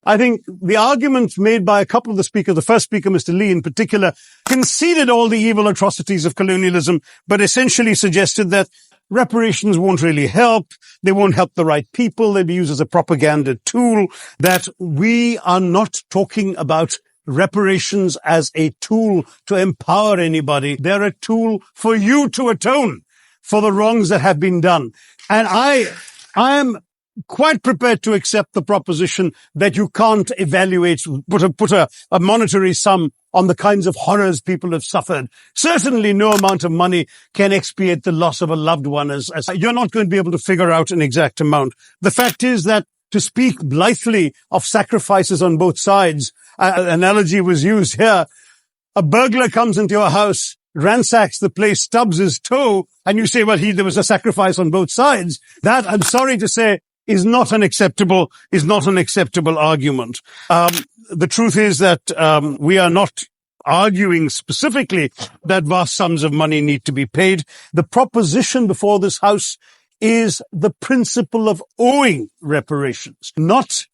I think the arguments made by a couple of the speakers, the first speaker, Mr. Lee in particular, conceded all the evil atrocities of colonialism, but essentially suggested that reparations won't really help. They won't help the right people. They'll be used as a propaganda tool. That we are not talking about reparations as a tool to empower anybody. They're a tool for you to atone for the wrongs that have been done. And I am quite prepared to accept the proposition that you can't evaluate, put a monetary sum on the kinds of horrors people have suffered. Certainly no amount of money can expiate the loss of a loved one, as you're not going to be able to figure out an exact amount. The fact is that to speak blithely of sacrifices on both sides, an analogy was used here. A burglar comes into your house, ransacks the place, stubs his toe, and you say, well, there was a sacrifice on both sides. That, I'm sorry to say, is not an acceptable argument. The truth is that we are not arguing specifically that vast sums of money need to be paid. The proposition before this House is the principle of owing reparations, not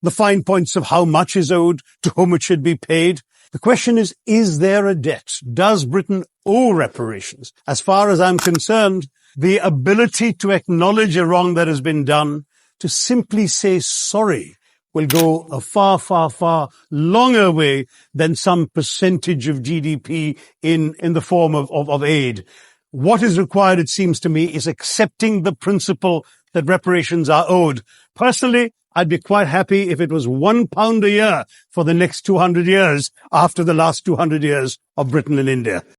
the fine points of how much is owed, to whom it should be paid. The question is there a debt? Does Britain owe reparations? As far as I'm concerned, the ability to acknowledge a wrong that has been done, to simply say sorry, will go a far, far, far longer way than some percentage of GDP in the form of aid. What is required, it seems to me, is accepting the principle that reparations are owed. Personally, I'd be quite happy if it was £1 a year for the next 200 years after the last 200 years of Britain and India.